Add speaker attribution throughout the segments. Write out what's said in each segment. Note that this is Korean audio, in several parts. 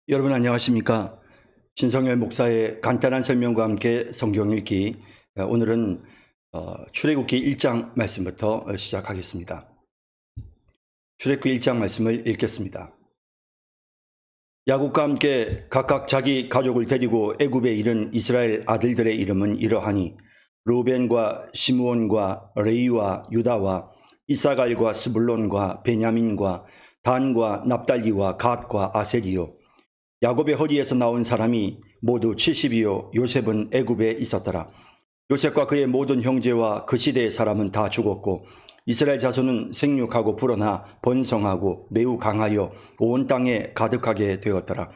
Speaker 1: 여러분 안녕하십니까? 신성열 목사의 간단한 설명과 함께 성경 읽기. 오늘은 출애굽기 1장 말씀부터 시작하겠습니다. 출애굽기 1장 말씀을 읽겠습니다. 야곱과 함께 각각 자기 가족을 데리고 애굽에 이른 이스라엘 아들들의 이름은 이러하니 루벤과 시므온과 레위와 유다와 이사갈과 스불론과 베냐민과 단과 납달리와 갓과 아셀이요. 야곱의 허리에서 나온 사람이 모두 70이요 요셉은 애굽에 있었더라. 요셉과 그의 모든 형제와 그 시대의 사람은 다 죽었고 이스라엘 자손은 생육하고 불어나 번성하고 매우 강하여 온 땅에 가득하게 되었더라.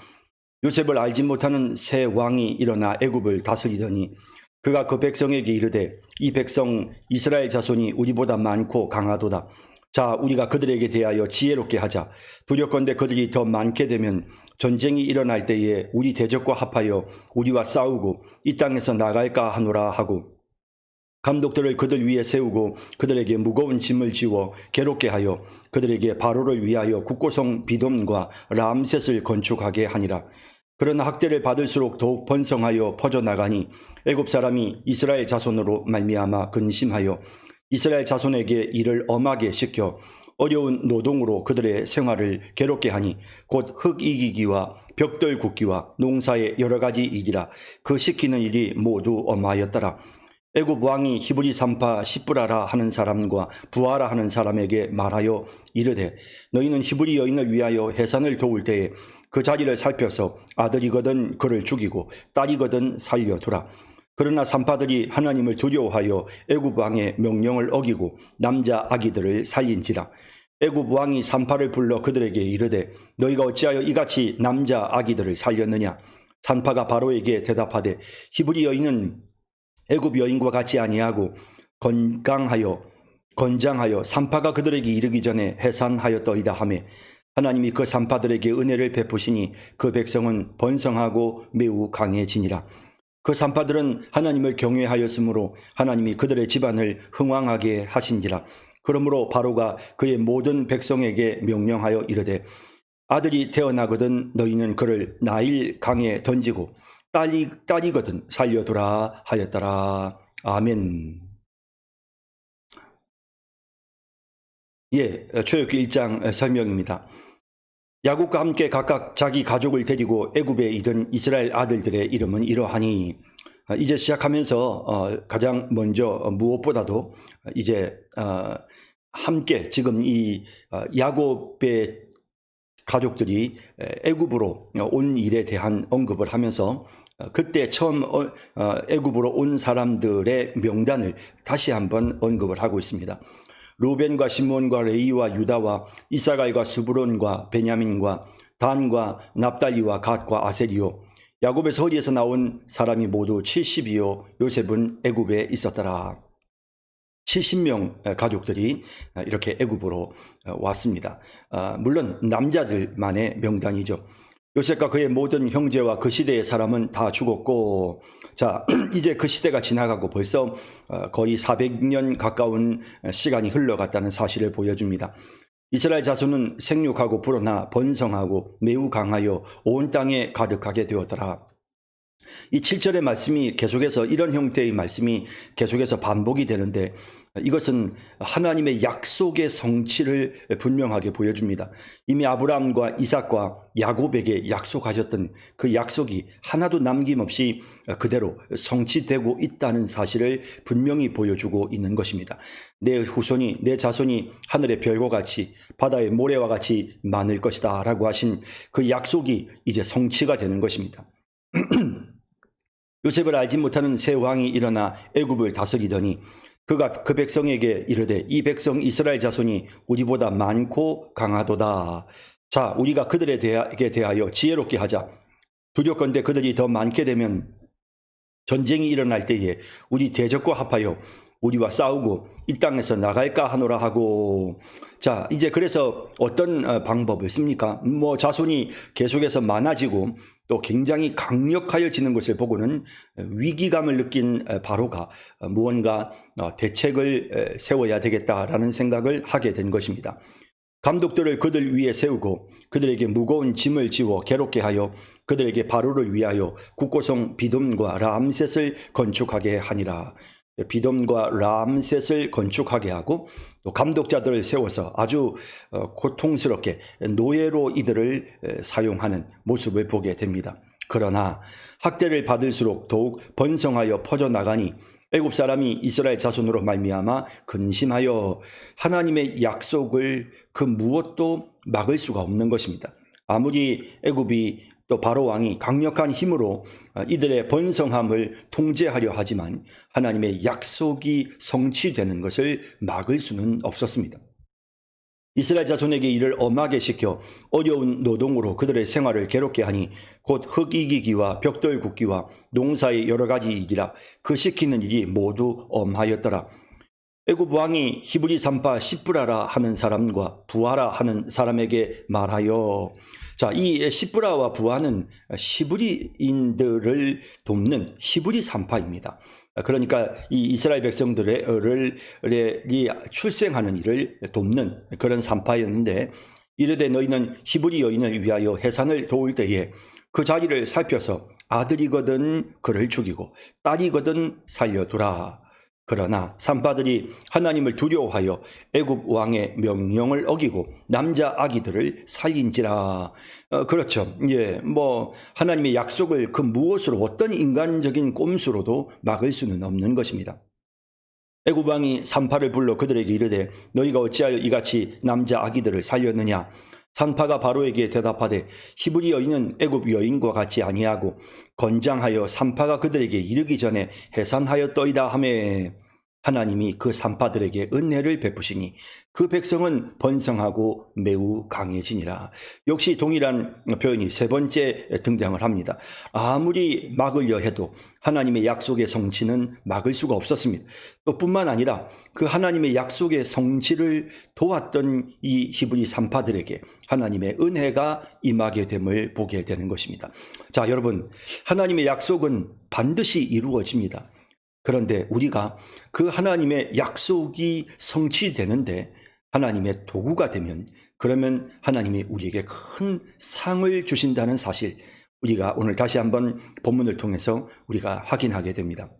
Speaker 1: 요셉을 알지 못하는 새 왕이 일어나 애굽을 다스리더니 그가 그 백성에게 이르되 이 백성 이스라엘 자손이 우리보다 많고 강하도다. 자, 우리가 그들에게 대하여 지혜롭게 하자. 두렵건대 그들이 더 많게 되면 전쟁이 일어날 때에 우리 대적과 합하여 우리와 싸우고 이 땅에서 나갈까 하노라 하고 감독들을 그들 위에 세우고 그들에게 무거운 짐을 지워 괴롭게 하여 그들에게 바로를 위하여 국고성 비돔과 람셋을 건축하게 하니라. 그러나 학대를 받을수록 더욱 번성하여 퍼져나가니 애굽 사람이 이스라엘 자손으로 말미암아 근심하여 이스라엘 자손에게 일을 엄하게 시켜 어려운 노동으로 그들의 생활을 괴롭게 하니 곧 흙 이기기와 벽돌 굽기와 농사의 여러 가지 일이라. 그 시키는 일이 모두 엄하였더라. 애굽 왕이 히브리 산파 시브라라 하는 사람과 부하라 하는 사람에게 말하여 이르되 너희는 히브리 여인을 위하여 해산을 도울 때에 그 자리를 살펴서 아들이거든 그를 죽이고 딸이거든 살려두라. 그러나 산파들이 하나님을 두려워하여 애굽 왕의 명령을 어기고 남자 아기들을 살린지라. 애굽 왕이 산파를 불러 그들에게 이르되 너희가 어찌하여 이같이 남자 아기들을 살렸느냐. 산파가 바로에게 대답하되 히브리 여인은 애굽 여인과 같이 아니하고 건장하여 산파가 그들에게 이르기 전에 해산하였더이다 하매 하나님이 그 산파들에게 은혜를 베푸시니 그 백성은 번성하고 매우 강해지니라. 그 산파들은 하나님을 경외하였으므로 하나님이 그들의 집안을 흥왕하게 하신지라. 그러므로 바로가 그의 모든 백성에게 명령하여 이르되 아들이 태어나거든 너희는 그를 나일 강에 던지고 딸이거든 살려두라 하였더라. 아멘. 출애굽기 1장 설명입니다. 야곱과 함께 각각 자기 가족을 데리고 애굽에 이른 이스라엘 아들들의 이름은 이러하니, 이제 시작하면서 가장 먼저 무엇보다도 이제 함께 지금 이 야곱의 가족들이 애굽으로 온 일에 대한 언급을 하면서 그때 처음 애굽으로 온 사람들의 명단을 다시 한번 언급을 하고 있습니다. 루벤과 시므온과 레위와 유다와 이사갈과 스불론과 베냐민과 단과 납달리와 갓과 아셀이요. 야곱의 허리에서 나온 사람이 모두 70이요 요셉은 애굽에 있었더라. 70명 가족들이 이렇게 애굽으로 왔습니다. 물론 남자들만의 명단이죠. 요셉과 그의 모든 형제와 그 시대의 사람은 다 죽었고, 자, 이제 그 시대가 지나가고 벌써 거의 400년 가까운 시간이 흘러갔다는 사실을 보여줍니다. 이스라엘 자손은 생육하고 불어나 번성하고 매우 강하여 온 땅에 가득하게 되었더라. 이 7절의 말씀이 계속해서 이런 형태의 말씀이 계속해서 반복이 되는데 이것은 하나님의 약속의 성취를 분명하게 보여줍니다. 이미 아브라함과 이삭과 야곱에게 약속하셨던 그 약속이 하나도 남김없이 그대로 성취되고 있다는 사실을 분명히 보여주고 있는 것입니다. 내 후손이, 내 자손이 하늘의 별과 같이 바다의 모래와 같이 많을 것이다 라고 하신 그 약속이 이제 성취가 되는 것입니다. 요셉을 알지 못하는 새 왕이 일어나 애굽을 다스리더니 그가 그 백성에게 이르되 이 백성 이스라엘 자손이 우리보다 많고 강하도다. 자, 우리가 그들에게 대하여 지혜롭게 하자. 두렵건대 그들이 더 많게 되면 전쟁이 일어날 때에 우리 대적과 합하여 우리와 싸우고 이 땅에서 나갈까 하노라 하고, 자, 이제 그래서 어떤 방법을 씁니까? 자손이 계속해서 많아지고 또 굉장히 강력하여지는 것을 보고는 위기감을 느낀 바로가 무언가 대책을 세워야 되겠다라는 생각을 하게 된 것입니다. 감독들을 그들 위에 세우고 그들에게 무거운 짐을 지워 괴롭게 하여 그들에게 바로를 위하여 국고성 비돔과 람셋을 건축하게 하니라. 비돔과 람셋을 건축하게 하고 또 감독자들을 세워서 아주 고통스럽게 노예로 이들을 사용하는 모습을 보게 됩니다. 그러나 학대를 받을수록 더욱 번성하여 퍼져나가니 애굽 사람이 이스라엘 자손으로 말미암아 근심하여 하나님의 약속을 그 무엇도 막을 수가 없는 것입니다. 아무리 애굽이 또 바로 왕이 강력한 힘으로 이들의 번성함을 통제하려 하지만 하나님의 약속이 성취되는 것을 막을 수는 없었습니다. 이스라엘 자손에게 이를 엄하게 시켜 어려운 노동으로 그들의 생활을 괴롭게 하니 곧 흙 이기기와 벽돌 굽기와 농사의 여러 가지 일이라 그 시키는 일이 모두 엄하였더라. 애굽 왕이 히브리 산파 시브라라 하는 사람과 부하라 하는 사람에게 말하여, 자, 이 시브라와 부하는 히브리인들을 돕는 히브리 산파입니다. 그러니까 이 이스라엘 백성들의 출생하는 일을 돕는 그런 산파였는데, 이르되 너희는 히브리 여인을 위하여 해산을 도울 때에 그 자리를 살펴서 아들이거든 그를 죽이고 딸이거든 살려두라. 그러나 산파들이 하나님을 두려워하여 애굽 왕의 명령을 어기고 남자 아기들을 살린지라. 그렇죠. 예, 하나님의 약속을 그 무엇으로 어떤 인간적인 꼼수로도 막을 수는 없는 것입니다. 애굽 왕이 산파를 불러 그들에게 이르되 너희가 어찌하여 이같이 남자 아기들을 살렸느냐. 산파가 바로에게 대답하되 히브리 여인은 애굽 여인과 같이 아니하고 건장하여 산파가 그들에게 이르기 전에 해산하였더이다 하매, 하나님이 그 산파들에게 은혜를 베푸시니 그 백성은 번성하고 매우 강해지니라. 역시 동일한 표현이 세 번째 등장을 합니다. 아무리 막으려 해도 하나님의 약속의 성취는 막을 수가 없었습니다. 또 뿐만 아니라 그 하나님의 약속의 성취를 도왔던 이 히브리 산파들에게 하나님의 은혜가 임하게 됨을 보게 되는 것입니다. 자, 여러분, 하나님의 약속은 반드시 이루어집니다. 그런데 우리가 그 하나님의 약속이 성취되는데 하나님의 도구가 되면, 그러면 하나님이 우리에게 큰 상을 주신다는 사실, 우리가 오늘 다시 한번 본문을 통해서 우리가 확인하게 됩니다.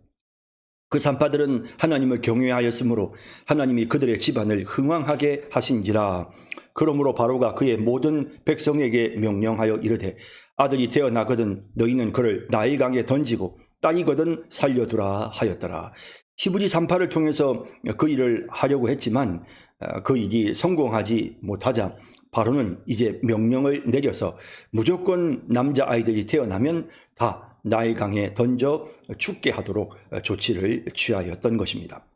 Speaker 1: 그 산파들은 하나님을 경외하였으므로 하나님이 그들의 집안을 흥왕하게 하신지라. 그러므로 바로가 그의 모든 백성에게 명령하여 이르되 아들이 태어나거든 너희는 그를 나일강에 던지고 딸이거든 살려두라 하였더라. 히브리 산파를 통해서 그 일을 하려고 했지만 그 일이 성공하지 못하자 바로는 이제 명령을 내려서 무조건 남자아이들이 태어나면 다 나일강에 던져 죽게 하도록 조치를 취하였던 것입니다.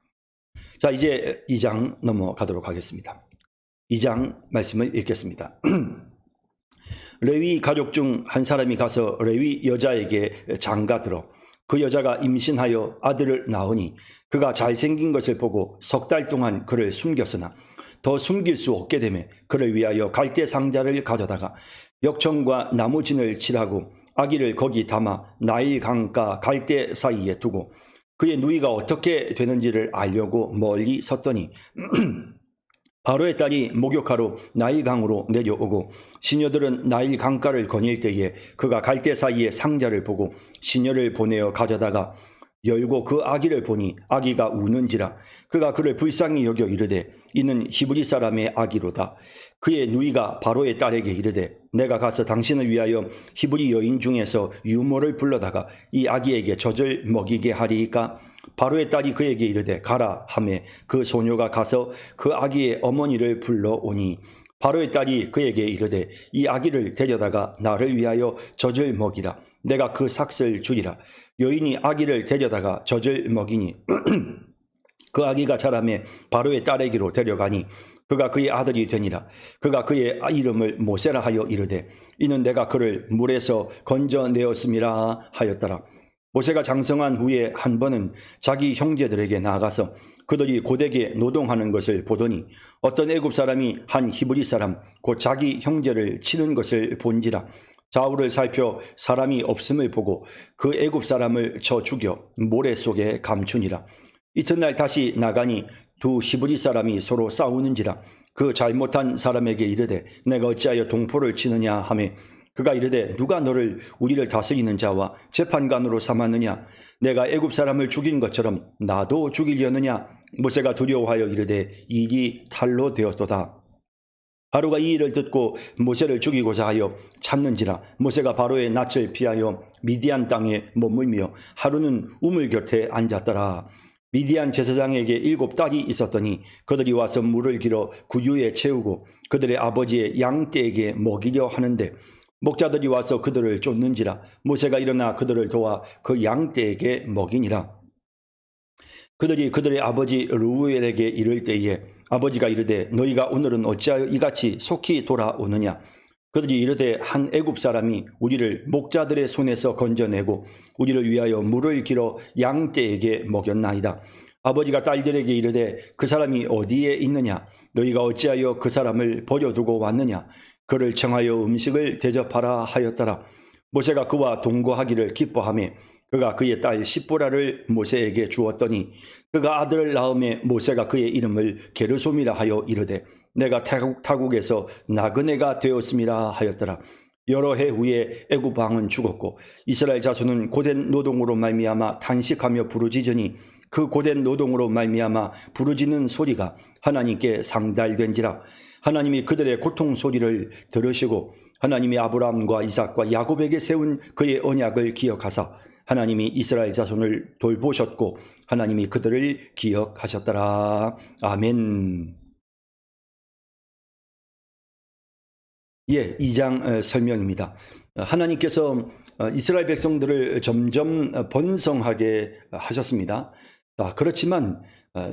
Speaker 1: 자, 이제 2장 넘어가도록 하겠습니다. 2장 말씀을 읽겠습니다. 레위 가족 중 한 사람이 가서 레위 여자에게 장가들어 그 여자가 임신하여 아들을 낳으니 그가 잘생긴 것을 보고 3달 동안 그를 숨겼으나 더 숨길 수 없게 되매 그를 위하여 갈대 상자를 가져다가 역청과 나무진을 칠하고 아기를 거기 담아 나일 강가 갈대 사이에 두고 그의 누이가 어떻게 되는지를 알려고 멀리 섰더니 바로의 딸이 목욕하러 나일강으로 내려오고 시녀들은 나일 강가를 거닐 때에 그가 갈대 사이에 상자를 보고 시녀를 보내어 가져다가 열고 그 아기를 보니 아기가 우는지라. 그가 그를 불쌍히 여겨 이르되 이는 히브리 사람의 아기로다. 그의 누이가 바로의 딸에게 이르되 내가 가서 당신을 위하여 히브리 여인 중에서 유모를 불러다가 이 아기에게 젖을 먹이게 하리이까. 바로의 딸이 그에게 이르되 가라 하매 그 소녀가 가서 그 아기의 어머니를 불러오니 바로의 딸이 그에게 이르되 이 아기를 데려다가 나를 위하여 젖을 먹이라. 내가 그 삭을 주리라. 여인이 아기를 데려다가 젖을 먹이니 그 아기가 자라매 바로의 딸에게로 데려가니 그가 그의 아들이 되니라. 그가 그의 이름을 모세라 하여 이르되 이는 내가 그를 물에서 건져내었음이라 하였더라. 모세가 장성한 후에 한 번은 자기 형제들에게 나아가서 그들이 고되게 노동하는 것을 보더니 어떤 애굽 사람이 한 히브리 사람 곧 자기 형제를 치는 것을 본지라. 좌우를 살펴 사람이 없음을 보고 그 애굽 사람을 쳐 죽여 모래 속에 감추니라. 이튿날 다시 나가니 두 히브리 사람이 서로 싸우는지라. 그 잘못한 사람에게 이르되 내가 어찌하여 동포를 치느냐 하며 그가 이르되 누가 너를 우리를 다스리는 자와 재판관으로 삼았느냐 내가 애굽 사람을 죽인 것처럼 나도 죽이려느냐 모세가 두려워하여 이르되 일이 탈로 되었도다. 바로가 이 일을 듣고 모세를 죽이고자 하여 찾는지라 모세가 바로의 낯을 피하여 미디안 땅에 머물며 하루는 우물 곁에 앉았더라. 미디안 제사장에게 7딸이 있었더니 그들이 와서 물을 길어 구유에 채우고 그들의 아버지의 양떼에게 먹이려 하는데 목자들이 와서 그들을 쫓는지라 모세가 일어나 그들을 도와 그 양떼에게 먹이니라. 그들이 그들의 아버지 르우엘에게 이를 때에 아버지가 이르되 너희가 오늘은 어찌하여 이같이 속히 돌아오느냐 그들이 이르되 한 애굽 사람이 우리를 목자들의 손에서 건져내고 우리를 위하여 물을 길어 양떼에게 먹였나이다. 아버지가 딸들에게 이르되 그 사람이 어디에 있느냐 너희가 어찌하여 그 사람을 버려두고 왔느냐 그를 청하여 음식을 대접하라 하였더라. 모세가 그와 동거하기를 기뻐하며 그가 그의 딸 십보라를 모세에게 주었더니 그가 아들을 낳음에 모세가 그의 이름을 게르솜이라 하여 이르되 내가 타국에서 나그네가 되었음이라 하였더라. 여러 해 후에 애굽 왕은 죽었고 이스라엘 자손은 고된 노동으로 말미암아 탄식하며 부르짖으니 그 고된 노동으로 말미암아 부르짖는 소리가 하나님께 상달된지라. 하나님이 그들의 고통 소리를 들으시고 하나님이 아브라함과 이삭과 야곱에게 세운 그의 언약을 기억하사 하나님이 이스라엘 자손을 돌보셨고 하나님이 그들을 기억하셨더라. 아멘. 예, 2장 설명입니다. 하나님께서 이스라엘 백성들을 점점 번성하게 하셨습니다. 그렇지만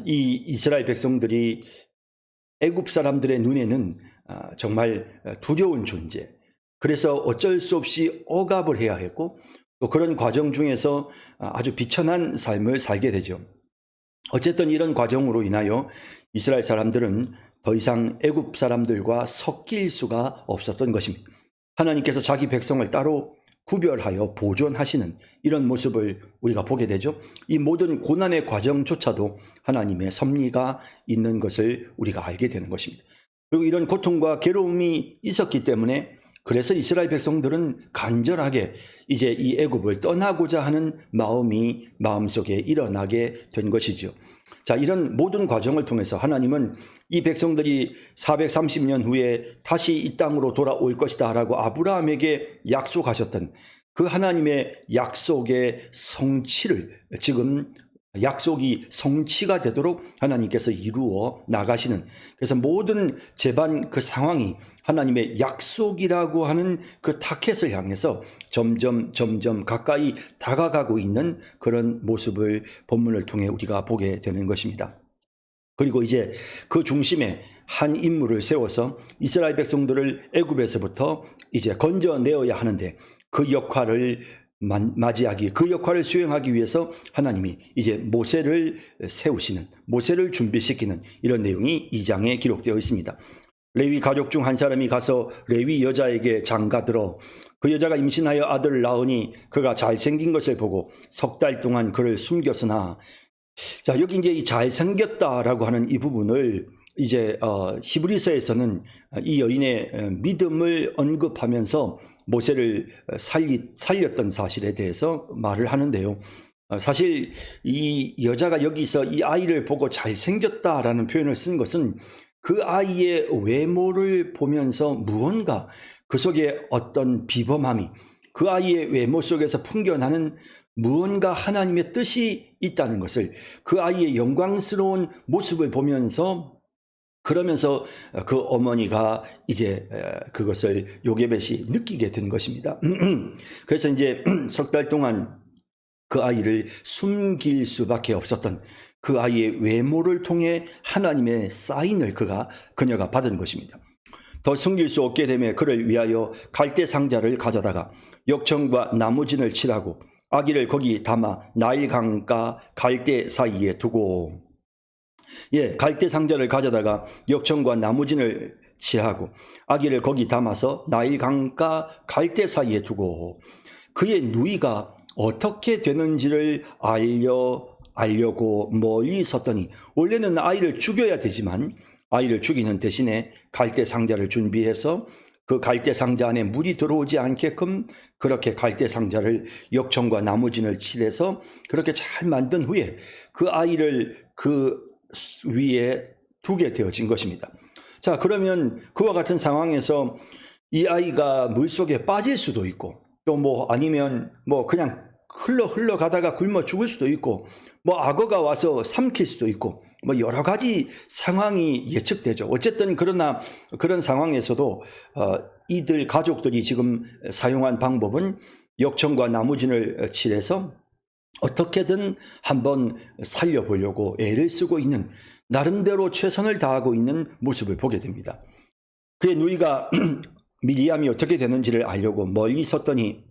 Speaker 1: 이 이스라엘 백성들이 애굽 사람들의 눈에는 정말 두려운 존재, 그래서 어쩔 수 없이 억압을 해야 했고 또 그런 과정 중에서 아주 비천한 삶을 살게 되죠. 어쨌든 이런 과정으로 인하여 이스라엘 사람들은 더 이상 애굽 사람들과 섞일 수가 없었던 것입니다. 하나님께서 자기 백성을 따로 구별하여 보존하시는 이런 모습을 우리가 보게 되죠. 이 모든 고난의 과정조차도 하나님의 섭리가 있는 것을 우리가 알게 되는 것입니다. 그리고 이런 고통과 괴로움이 있었기 때문에 그래서 이스라엘 백성들은 간절하게 이제 이 애굽을 떠나고자 하는 마음이 마음속에 일어나게 된 것이죠. 자, 이런 모든 과정을 통해서 하나님은 이 백성들이 430년 후에 다시 이 땅으로 돌아올 것이다 라고 아브라함에게 약속하셨던 그 하나님의 약속의 성취를 지금 약속이 성취가 되도록 하나님께서 이루어 나가시는, 그래서 모든 재반 그 상황이 하나님의 약속이라고 하는 그 타켓을 향해서 점점 가까이 다가가고 있는 그런 모습을 본문을 통해 우리가 보게 되는 것입니다. 그리고 이제 그 중심에 한 인물을 세워서 이스라엘 백성들을 애굽에서부터 이제 건져내어야 하는데 그 역할을 맞이하기, 그 역할을 수행하기 위해서 하나님이 이제 모세를 세우시는, 모세를 준비시키는 이런 내용이 2장에 기록되어 있습니다. 레위 가족 중 한 사람이 가서 레위 여자에게 장가들어 그 여자가 임신하여 아들을 낳으니 그가 잘생긴 것을 보고 3달 동안 그를 숨겼으나, 자, 여기 이제 이 잘생겼다라고 하는 이 부분을 이제 히브리서에서는 이 여인의 믿음을 언급하면서 모세를 살렸던 사실에 대해서 말을 하는데요. 사실 이 여자가 여기서 이 아이를 보고 잘생겼다라는 표현을 쓴 것은 그 아이의 외모를 보면서 무언가 그 속에 어떤 비범함이, 그 아이의 외모 속에서 풍겨나는 무언가 하나님의 뜻이 있다는 것을, 그 아이의 영광스러운 모습을 보면서, 그러면서 그 어머니가 이제 그것을 요게벳이 느끼게 된 것입니다. 그래서 이제 3달 동안 그 아이를 숨길 수밖에 없었던 그 아이의 외모를 통해 하나님의 사인을 그녀가 받은 것입니다. 더 숨길 수 없게 되며 그를 위하여 갈대 상자를 가져다가 역청과 나무진을 칠하고 아기를 거기 담아 나일강과 갈대 사이에 두고, 갈대 상자를 가져다가 역청과 나무진을 칠하고 아기를 거기 담아서 나일강과 갈대 사이에 두고 그의 누이가 어떻게 되는지를 알려고 멀리 섰더니, 원래는 아이를 죽여야 되지만 아이를 죽이는 대신에 갈대 상자를 준비해서 그 갈대 상자 안에 물이 들어오지 않게끔 그렇게 갈대 상자를 역청과 나무진을 칠해서 그렇게 잘 만든 후에 그 아이를 그 위에 두게 되어진 것입니다. 자, 그러면 그와 같은 상황에서 이 아이가 물속에 빠질 수도 있고 또 뭐 아니면 뭐 그냥 흘러가다가 굶어 죽을 수도 있고 뭐 악어가 와서 삼킬 수도 있고 뭐 여러 가지 상황이 예측되죠. 어쨌든 그러나 그런 상황에서도 이들 가족들이 지금 사용한 방법은 역청과 나무진을 칠해서 어떻게든 한번 살려보려고 애를 쓰고 있는, 나름대로 최선을 다하고 있는 모습을 보게 됩니다. 그의 누이가 미리암이 어떻게 되는지를 알려고 멀리 섰더니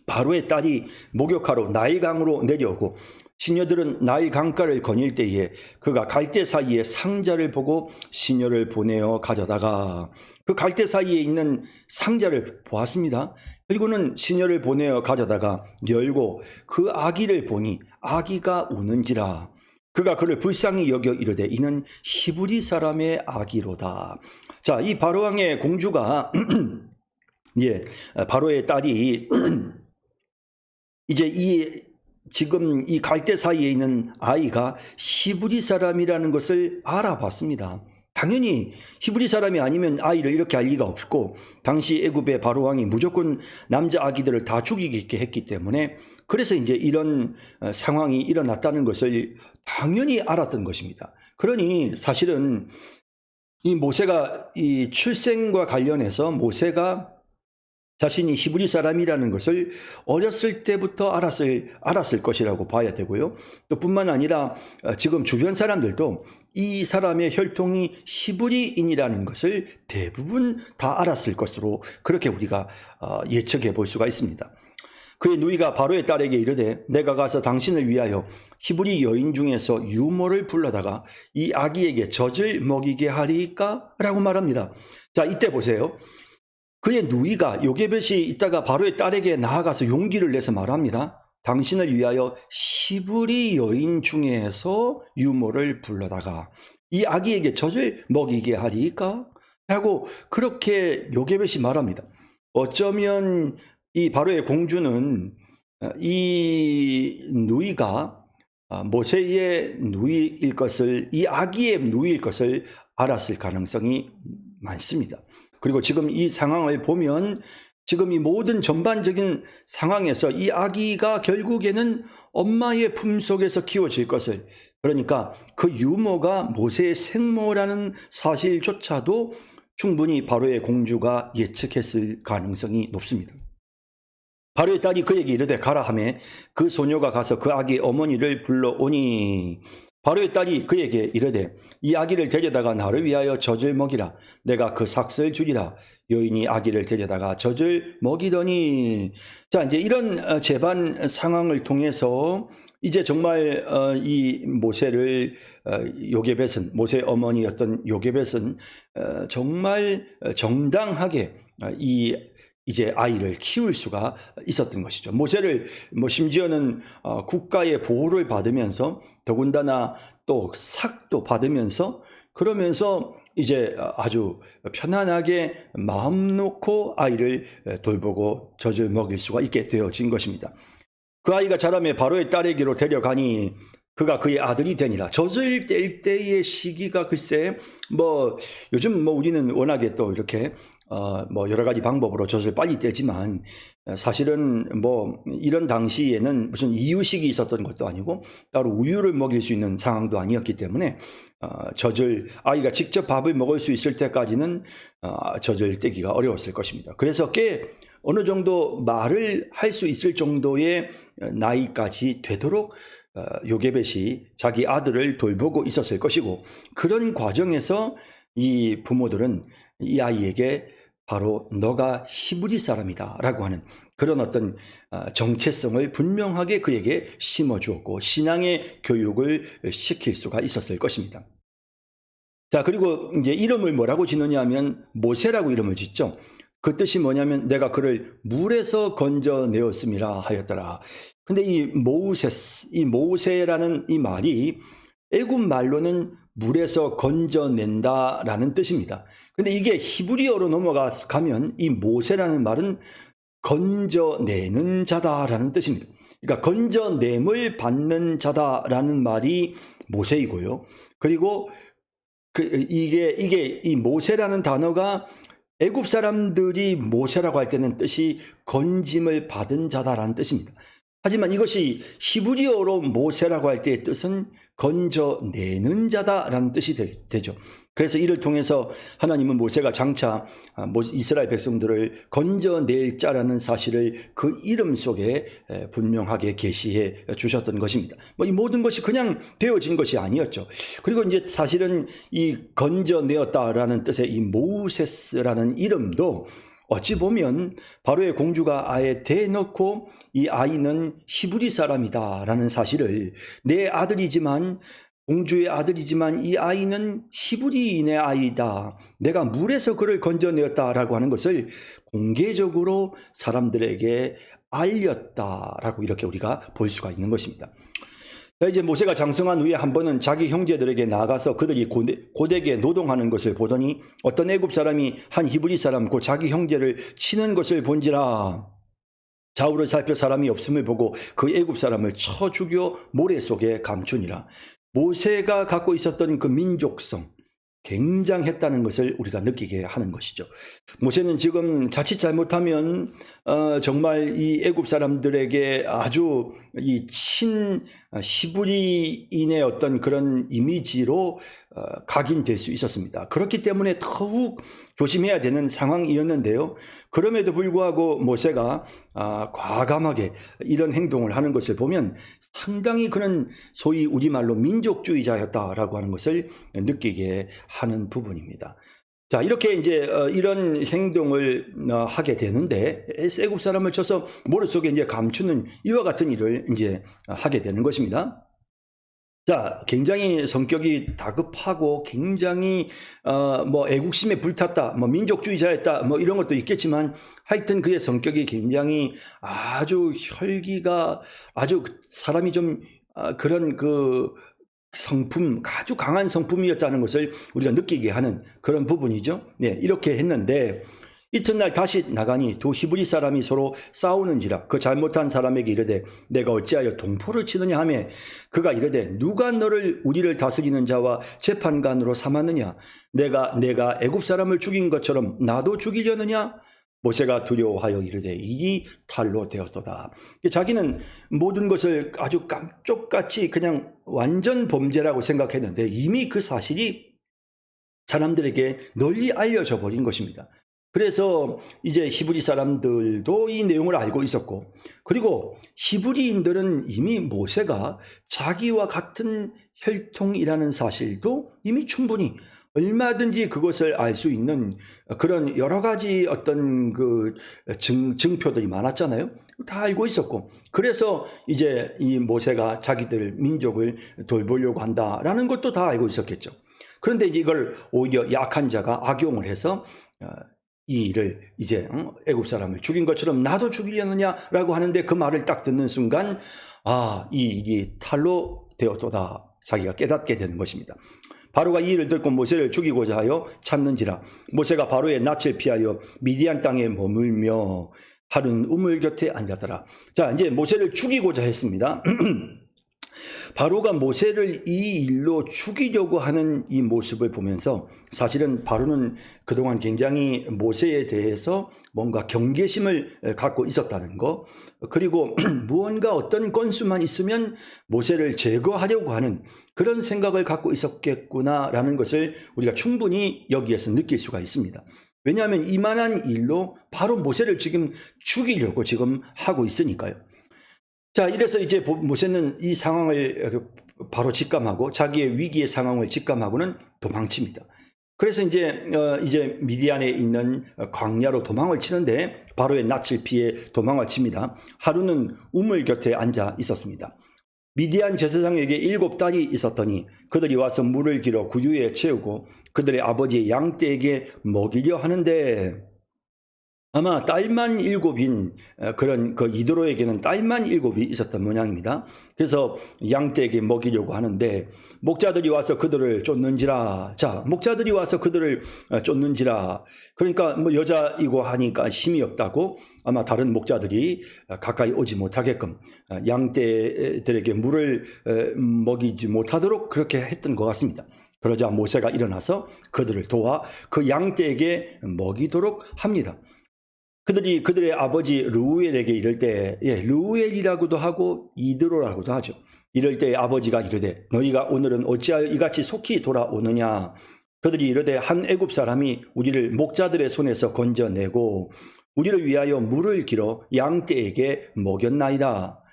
Speaker 1: 바로의 딸이 목욕하러 나일강으로 내려오고 시녀들은 나일 강가를 거닐 때에 그가 갈대 사이에 상자를 보고 시녀를 보내어 가져다가 그 갈대 사이에 있는 상자를 보았습니다. 그리고는 시녀를 보내어 가져다가 열고 그 아기를 보니 아기가 우는지라. 그가 그를 불쌍히 여겨 이르되 이는 히브리 사람의 아기로다. 자, 이 바로왕의 공주가 바로의 딸이 이제 지금 이 갈대 사이에 있는 아이가 히브리 사람이라는 것을 알아봤습니다. 당연히 히브리 사람이 아니면 아이를 이렇게 할 리가 없고 당시 애굽의 바로왕이 무조건 남자 아기들을 다 죽이게 했기 때문에 그래서 이제 이런 상황이 일어났다는 것을 당연히 알았던 것입니다. 그러니 사실은 이 모세가 이 출생과 관련해서 모세가 자신이 히브리 사람이라는 것을 어렸을 때부터 알았을 것이라고 봐야 되고요. 또 뿐만 아니라 지금 주변 사람들도 이 사람의 혈통이 히브리인이라는 것을 대부분 다 알았을 것으로 그렇게 우리가 예측해 볼 수가 있습니다. 그의 누이가 바로의 딸에게 이르되 내가 가서 당신을 위하여 히브리 여인 중에서 유모를 불러다가 이 아기에게 젖을 먹이게 하리까? 라고 말합니다. 자, 이때 보세요. 그의 누이가 요게벳이 있다가 바로의 딸에게 나아가서 용기를 내서 말합니다. 당신을 위하여 히브리 여인 중에서 유모를 불러다가 이 아기에게 젖을 먹이게 하리까? 라고 그렇게 요게벳이 말합니다. 어쩌면 이 바로의 공주는 이 누이가 모세의 누이일 것을, 이 아기의 누이일 것을 알았을 가능성이 많습니다. 그리고 지금 이 상황을 보면 지금 이 모든 전반적인 상황에서 이 아기가 결국에는 엄마의 품속에서 키워질 것을, 그러니까 그 유모가 모세의 생모라는 사실조차도 충분히 바로의 공주가 예측했을 가능성이 높습니다. 바로의 딸이 그에게 이르되 가라 하매 그 소녀가 가서 그 아기의 어머니를 불러오니 바로의 딸이 그에게 이르되 이 아기를 데려다가 나를 위하여 젖을 먹이라. 내가 그 삭슬 주리라. 여인이 아기를 데려다가 젖을 먹이더니, 자, 이제 이런 재반 상황을 통해서 이제 정말 이 모세를 요게벳은, 모세의 어머니였던 요게벳은 정말 정당하게 이제 아이를 키울 수가 있었던 것이죠. 모세를 심지어는 국가의 보호를 받으면서 더군다나 또 삭도 받으면서 그러면서 이제 아주 편안하게 마음 놓고 아이를 돌보고 젖을 먹일 수가 있게 되어진 것입니다. 그 아이가 자라매 바로의 딸에게로 데려가니 그가 그의 아들이 되니라. 젖을 뗄 때의 시기가 글쎄 요즘 우리는 워낙에 또 이렇게 여러 가지 방법으로 젖을 빨리 떼지만 사실은 이런 당시에는 무슨 이유식이 있었던 것도 아니고 따로 우유를 먹일 수 있는 상황도 아니었기 때문에 아이가 직접 밥을 먹을 수 있을 때까지는 젖을 떼기가 어려웠을 것입니다. 그래서 꽤 어느 정도 말을 할 수 있을 정도의 나이까지 되도록 요게벳이 자기 아들을 돌보고 있었을 것이고, 그런 과정에서 이 부모들은 이 아이에게 바로 너가 히브리 사람이다 라고 하는 그런 어떤 정체성을 분명하게 그에게 심어주었고 신앙의 교육을 시킬 수가 있었을 것입니다. 자, 그리고 이제 이름을 뭐라고 짓느냐 하면 모세라고 이름을 짓죠. 그 뜻이 뭐냐면 내가 그를 물에서 건져내었음이라 하였더라. 근데 이 모세라는 이 말이 애굽 말로는 물에서 건져낸다라는 뜻입니다. 근데 이게 히브리어로 넘어가면 이 모세라는 말은 건져내는 자다라는 뜻입니다. 그러니까 건져냄을 받는 자다라는 말이 모세이고요. 그리고 이게 이 모세라는 단어가 애굽 사람들이 모세라고 할 때는 뜻이 건짐을 받은 자다라는 뜻입니다. 하지만 이것이 히브리어로 모세라고 할 때의 뜻은 건져내는 자다라는 뜻이 되죠. 그래서 이를 통해서 하나님은 모세가 장차 이스라엘 백성들을 건져낼 자라는 사실을 그 이름 속에 분명하게 계시해 주셨던 것입니다. 이 모든 것이 그냥 되어진 것이 아니었죠. 그리고 이제 사실은 이 건져내었다라는 뜻의 이 모세스라는 이름도 어찌 보면 바로의 공주가 아예 대놓고 이 아이는 히브리 사람이다라는 사실을, 내 아들이지만 공주의 아들이지만 이 아이는 히브리인의 아이다, 내가 물에서 그를 건져내었다라고 하는 것을 공개적으로 사람들에게 알렸다라고 이렇게 우리가 볼 수가 있는 것입니다. 이제 모세가 장성한 후에 한 번은 자기 형제들에게 나가서 그들이 고되게 노동하는 것을 보더니 어떤 애굽 사람이 한 히브리 사람 곧 자기 형제를 치는 것을 본지라. 좌우를 살펴 사람이 없음을 보고 그 애굽 사람을 쳐 죽여 모래 속에 감추니라. 모세가 갖고 있었던 그 민족성, 굉장했다는 것을 우리가 느끼게 하는 것이죠. 모세는 지금 자칫 잘못하면 정말 이 애굽 사람들에게 아주 이 히브리인의 어떤 그런 이미지로 각인될 수 있었습니다. 그렇기 때문에 더욱 조심해야 되는 상황이었는데요. 그럼에도 불구하고 모세가 과감하게 이런 행동을 하는 것을 보면 상당히 그는 소위 우리말로 민족주의자였다라고 하는 것을 느끼게 하는 부분입니다. 자, 이렇게 이제 이런 행동을 하게 되는데 애굽 사람을 쳐서 모래 속에 이제 감추는 이와 같은 일을 이제 하게 되는 것입니다. 자, 굉장히 성격이 다급하고 굉장히 애국심에 불탔다, 민족주의자였다, 이런 것도 있겠지만 하여튼 그의 성격이 굉장히 아주 혈기가 아주 사람이 좀 그런 그 성품, 아주 강한 성품이었다는 것을 우리가 느끼게 하는 그런 부분이죠. 네, 이렇게 했는데 이튿날 다시 나가니 두 히브리 사람이 서로 싸우는지라. 그 잘못한 사람에게 이르되 내가 어찌하여 동포를 치느냐 하며 그가 이르되 누가 너를 우리를 다스리는 자와 재판관으로 삼았느냐. 내가 애굽 사람을 죽인 것처럼 나도 죽이려느냐. 모세가 두려워하여 이르되 이기 탈로 되었도다. 자기는 모든 것을 아주 깜쪽같이 그냥 완전 범죄라고 생각했는데 이미 그 사실이 사람들에게 널리 알려져 버린 것입니다. 그래서 이제 히브리 사람들도 이 내용을 알고 있었고, 그리고 히브리인들은 이미 모세가 자기와 같은 혈통이라는 사실도 이미 충분히 얼마든지 그것을 알 수 있는 그런 여러 가지 어떤 그 증표들이 많았잖아요. 다 알고 있었고, 그래서 이제 이 모세가 자기들 민족을 돌보려고 한다라는 것도 다 알고 있었겠죠. 그런데 이걸 오히려 약한 자가 악용을 해서 이 일을 이제 애굽 사람을 죽인 것처럼 나도 죽이려느냐라고 하는데 그 말을 딱 듣는 순간 이 일이 탈로 되었도다, 자기가 깨닫게 되는 것입니다. 바로가 이 일을 듣고 모세를 죽이고자 하여 찾는지라. 모세가 바로의 낯을 피하여 미디안 땅에 머물며 하루는 우물 곁에 앉았더라. 자, 이제 모세를 죽이고자 했습니다. 바로가 모세를 이 일로 죽이려고 하는 이 모습을 보면서 사실은 바로는 그동안 굉장히 모세에 대해서 뭔가 경계심을 갖고 있었다는 거, 그리고 무언가 어떤 건수만 있으면 모세를 제거하려고 하는 그런 생각을 갖고 있었겠구나라는 것을 우리가 충분히 여기에서 느낄 수가 있습니다. 왜냐하면 이만한 일로 바로 모세를 지금 죽이려고 지금 하고 있으니까요. 자, 이래서 이제 모세는 이 상황을 바로 직감하고 자기의 위기의 상황을 직감하고는 도망칩니다. 그래서 이제 미디안에 있는 광야로 도망을 치는데 바로의 낯을 피해 도망을 칩니다. 하루는 우물 곁에 앉아 있었습니다. 미디안 제사장에게 7딸이 있었더니 그들이 와서 물을 길어 구유에 채우고 그들의 아버지 양떼에게 먹이려 하는데 아마 딸만 7인 그런 그 이드로에게는 딸만 7이 있었던 모양입니다. 그래서 양떼에게 먹이려고 하는데 목자들이 와서 그들을 쫓는지라. 자, 목자들이 와서 그들을 쫓는지라. 그러니까 뭐 여자이고 하니까 힘이 없다고 아마 다른 목자들이 가까이 오지 못하게끔 양떼들에게 물을 먹이지 못하도록 그렇게 했던 것 같습니다. 그러자 모세가 일어나서 그들을 도와 그 양떼에게 먹이도록 합니다. 그들이 그들의 아버지 르우엘에게 이를 때, 르우엘이라고도 하고 이드로라고도 하죠. 이럴 때 아버지가 이르되 너희가 오늘은 어찌하여 이같이 속히 돌아오느냐. 그들이 이르되 한 애굽 사람이 우리를 목자들의 손에서 건져내고 우리를 위하여 물을 길어 양떼에게 먹였나이다.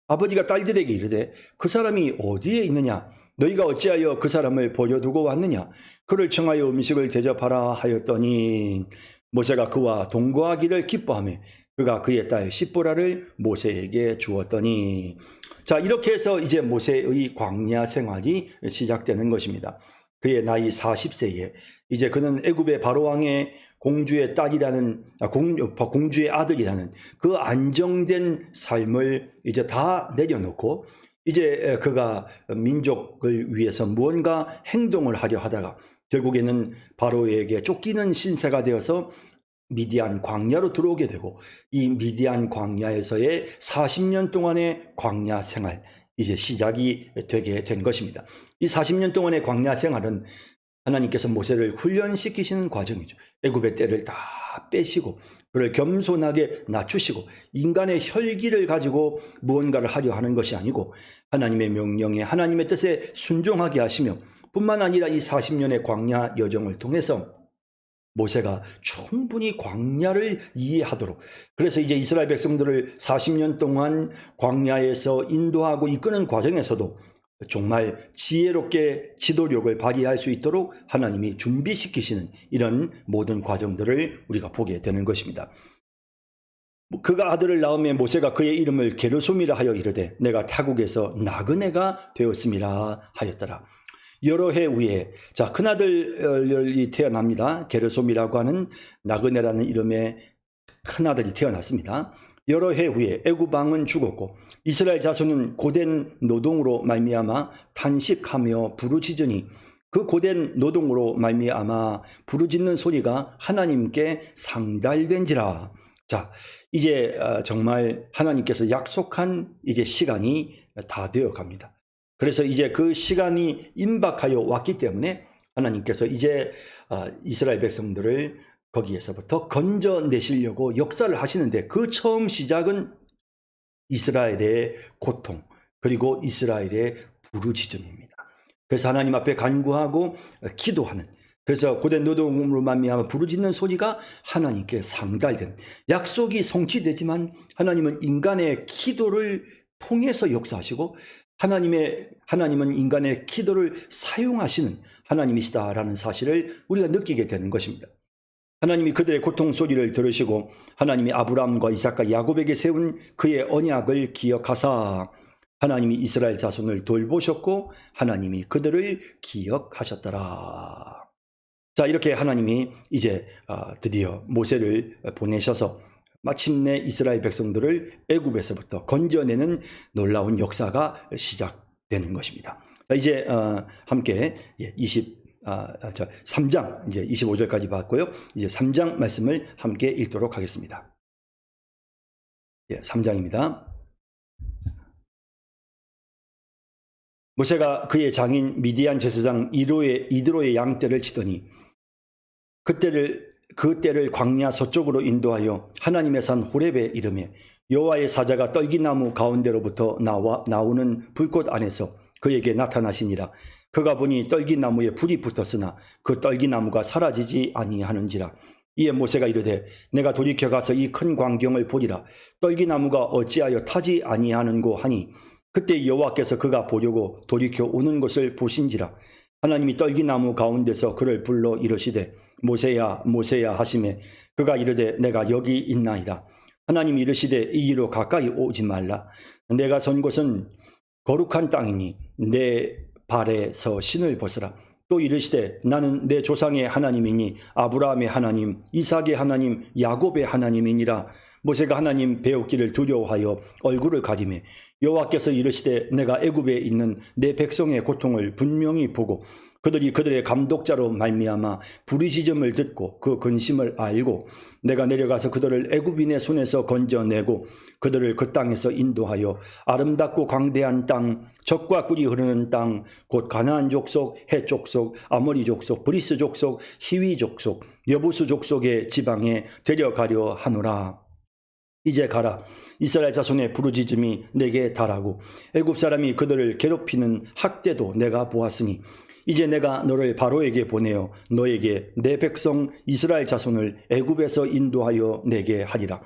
Speaker 1: 아버지가 딸들에게 이르되 그 사람이 어디에 있느냐. 너희가 어찌하여 그 사람을 버려두고 왔느냐. 그를 청하여 음식을 대접하라 하였더니 모세가 그와 동거하기를 기뻐하며 그가 그의 딸 십보라를 모세에게 주었더니. 자, 이렇게 해서 이제 모세의 광야 생활이 시작되는 것입니다. 그의 나이 40세에 이제 그는 애굽의 바로왕의 공주의 딸이라는 공주의 아들이라는 그 안정된 삶을 이제 다 내려놓고 이제 그가 민족을 위해서 무언가 행동을 하려 하다가 결국에는 바로에게 쫓기는 신세가 되어서 미디안 광야로 들어오게 되고 이 미디안 광야에서의 40년 동안의 광야 생활 이제 시작이 되게 된 것입니다. 이 40년 동안의 광야 생활은 하나님께서 모세를 훈련시키시는 과정이죠. 애굽의 때를 다 빼시고 그를 겸손하게 낮추시고 인간의 혈기를 가지고 무언가를 하려 하는 것이 아니고 하나님의 명령에 하나님의 뜻에 순종하게 하시며 뿐만 아니라 이 40년의 광야 여정을 통해서 모세가 충분히 광야를 이해하도록, 그래서 이제 이스라엘 백성들을 40년 동안 광야에서 인도하고 이끄는 과정에서도 정말 지혜롭게 지도력을 발휘할 수 있도록 하나님이 준비시키시는 이런 모든 과정들을 우리가 보게 되는 것입니다. 그가 아들을 낳음에 모세가 그의 이름을 게르솜이라 하여 이르되 내가 타국에서 나그네가 되었음이라 하였더라. 여러 해 후에 자 큰아들이 태어납니다. 게르솜이라고 하는 나그네라는 이름의 큰아들이 태어났습니다. 여러 해 후에 애굽 왕은 죽었고 이스라엘 자손은 고된 노동으로 말미암아 탄식하며 부르짖으니 그 고된 노동으로 말미암아 부르짖는 소리가 하나님께 상달된지라. 자, 이제 정말 하나님께서 약속한 이제 시간이 다 되어 갑니다. 그래서 이제 그 시간이 임박하여 왔기 때문에 하나님께서 이제 이스라엘 백성들을 거기에서부터 건져내시려고 역사를 하시는데 그 처음 시작은 이스라엘의 고통 그리고 이스라엘의 부르짖음입니다. 그래서 하나님 앞에 간구하고 기도하는, 그래서 고된 노동으로 말미암아 부르짖는 소리가 하나님께 상달된, 약속이 성취되지만 하나님은 인간의 기도를 통해서 역사하시고 하나님은 인간의 기도를 사용하시는 하나님이시다라는 사실을 우리가 느끼게 되는 것입니다. 하나님이 그들의 고통 소리를 들으시고 하나님이 아브라함과 이삭과 야곱에게 세운 그의 언약을 기억하사 하나님이 이스라엘 자손을 돌보셨고 하나님이 그들을 기억하셨더라. 자, 이렇게 하나님이 이제 드디어 모세를 보내셔서 마침내 이스라엘 백성들을 애굽에서부터 건져내는 놀라운 역사가 시작되는 것입니다. 자, 이제 함께 3장 이제 25절까지 봤고요. 이제 3장 말씀을 함께 읽도록 하겠습니다. 3장입니다. 모세가 그의 장인 미디안 제사장 이드로의 양떼를 치더니 그 때를 광야 서쪽으로 인도하여 하나님의 산 호렙에 이르매 여호와의 사자가 떨기나무 가운데로부터 나오는 불꽃 안에서 그에게 나타나시니라. 그가 보니 떨기나무에 불이 붙었으나 그 떨기나무가 사라지지 아니하는지라. 이에 모세가 이르되 내가 돌이켜 가서 이 큰 광경을 보리라. 떨기나무가 어찌하여 타지 아니하는고 하니 그때 여호와께서 그가 보려고 돌이켜 오는 것을 보신지라. 하나님이 떨기나무 가운데서 그를 불러 이르시되 모세야 모세야 하시매 그가 이르되 내가 여기 있나이다. 하나님이 이르시되 이리로 가까이 오지 말라. 내가 선 곳은 거룩한 땅이니 내 발에서 신을 벗으라. 또 이르시되 나는 내 조상의 하나님이니 아브라함의 하나님, 이삭의 하나님, 야곱의 하나님이니라. 모세가 하나님 배우기를 두려워하여 얼굴을 가리매 여호와께서 이르시되 내가 애굽에 있는 내 백성의 고통을 분명히 보고 그들이 그들의 감독자로 말미암아 부르짖음을 듣고 그 근심을 알고 내가 내려가서 그들을 애굽인의 손에서 건져내고 그들을 그 땅에서 인도하여 아름답고 광대한 땅, 젖과 꿀이 흐르는 땅, 곧 가나안 족속, 헷 족속, 아모리 족속, 브리스 족속, 히위 족속, 여부수 족속의 지방에 데려가려 하노라. 이제 가라. 이스라엘 자손의 부르짖음이 내게 달하고 애굽 사람이 그들을 괴롭히는 학대도 내가 보았으니 이제 내가 너를 바로에게 보내어 너에게 내 백성 이스라엘 자손을 애굽에서 인도하여 내게 하리라.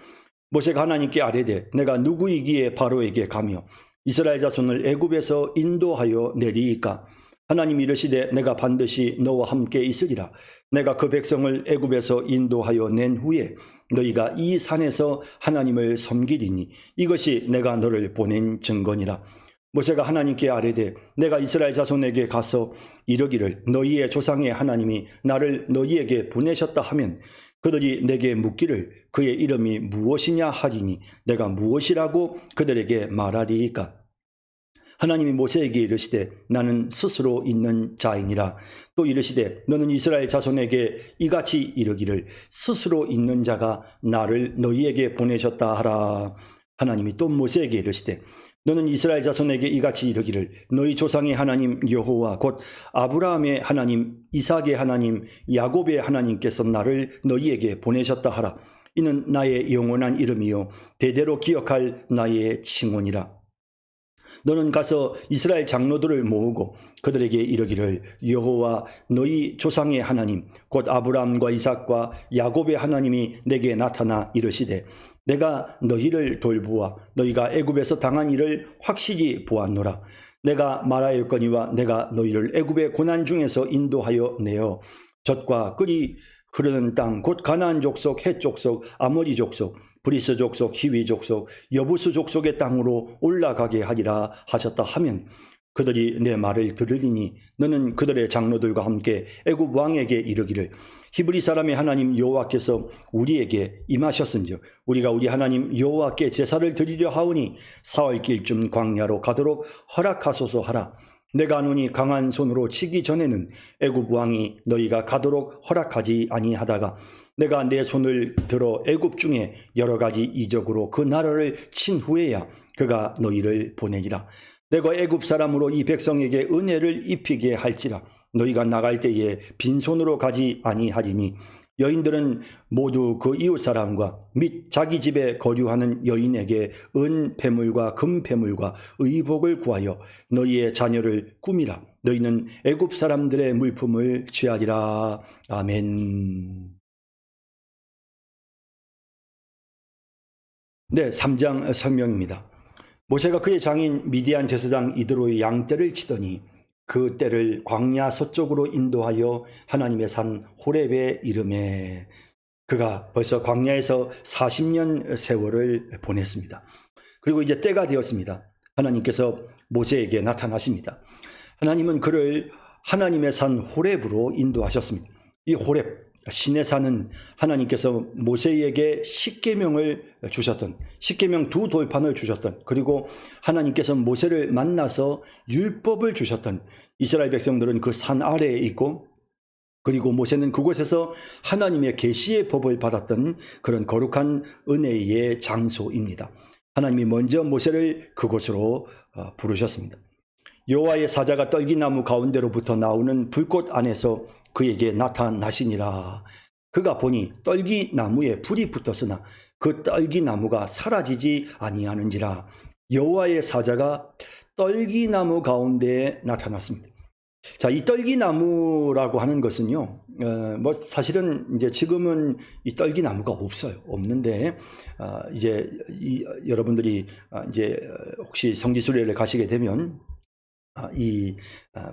Speaker 1: 모세가 하나님께 아뢰되 내가 누구이기에 바로에게 가며 이스라엘 자손을 애굽에서 인도하여 내리이까? 하나님이 이르시되 내가 반드시 너와 함께 있으리라. 내가 그 백성을 애굽에서 인도하여 낸 후에 너희가 이 산에서 하나님을 섬기리니 이것이 내가 너를 보낸 증거니라. 모세가 하나님께 아뢰되 내가 이스라엘 자손에게 가서 이르기를 너희의 조상의 하나님이 나를 너희에게 보내셨다 하면 그들이 내게 묻기를 그의 이름이 무엇이냐 하리니 내가 무엇이라고 그들에게 말하리이까? 하나님이 모세에게 이르시되 나는 스스로 있는 자이니라. 또 이르시되 너는 이스라엘 자손에게 이같이 이르기를 스스로 있는 자가 나를 너희에게 보내셨다 하라. 하나님이 또 모세에게 이르시되 너는 이스라엘 자손에게 이같이 이르기를 너희 조상의 하나님 여호와 곧 아브라함의 하나님, 이삭의 하나님, 야곱의 하나님께서 나를 너희에게 보내셨다 하라. 이는 나의 영원한 이름이요 대대로 기억할 나의 칭언이라. 너는 가서 이스라엘 장로들을 모으고 그들에게 이르기를 여호와 너희 조상의 하나님 곧 아브라함과 이삭과 야곱의 하나님이 내게 나타나 이르시되 내가 너희를 돌보아 너희가 애굽에서 당한 일을 확실히 보았노라. 내가 말하였거니와 내가 너희를 애굽의 고난 중에서 인도하여 내어 젖과 꿀이 흐르는 땅 곧 가나안 족속, 헷 족속, 아모리 족속, 브리스 족속, 히위 족속, 여부수 족속의 땅으로 올라가게 하리라 하셨다 하면 그들이 내 말을 들으리니 너는 그들의 장로들과 함께 애굽 왕에게 이르기를 히브리 사람의 하나님 여호와께서 우리에게 임하셨은즉 우리가 우리 하나님 여호와께 제사를 드리려 하오니 사흘길쯤 광야로 가도록 허락하소서 하라. 내가 노니 강한 손으로 치기 전에는 애굽 왕이 너희가 가도록 허락하지 아니하다가 내가 내 손을 들어 애굽 중에 여러 가지 이적으로 그 나라를 친 후에야 그가 너희를 보내리라. 내가 애굽 사람으로 이 백성에게 은혜를 입히게 할지라. 너희가 나갈 때에 빈손으로 가지 아니하리니 여인들은 모두 그 이웃 사람과 및 자기 집에 거류하는 여인에게 은 패물과 금 패물과 의복을 구하여 너희의 자녀를 꾸미라. 너희는 애굽 사람들의 물품을 취하리라. 아멘. 네, 3장 설명입니다. 모세가 그의 장인 미디안 제사장 이드로의 양떼를 치더니 그 떼를 광야 서쪽으로 인도하여 하나님의 산 호렙에 이르매 그가 벌써 광야에서 40년 세월을 보냈습니다. 그리고 이제 때가 되었습니다. 하나님께서 모세에게 나타나십니다. 하나님은 그를 하나님의 산 호렙으로 인도하셨습니다. 이 호렙 신의 산은 하나님께서 모세에게 십계명을 주셨던 십계명 두 돌판을 주셨던 그리고 하나님께서 모세를 만나서 율법을 주셨던 이스라엘 백성들은 그 산 아래에 있고 그리고 모세는 그곳에서 하나님의 계시의 법을 받았던 그런 거룩한 은혜의 장소입니다. 하나님이 먼저 모세를 그곳으로 부르셨습니다. 여호와의 사자가 떨기나무 가운데로부터 나오는 불꽃 안에서 그에게 나타나시니라. 그가 보니 떨기나무에 불이 붙었으나 그 떨기나무가 사라지지 아니하는지라. 여호와의 사자가 떨기나무 가운데에 나타났습니다. 자, 이 떨기나무라고 하는 것은요, 사실은 이제 지금은 이 떨기나무가 없는데, 여러분들이 이제 혹시 성지순례를 가시게 되면,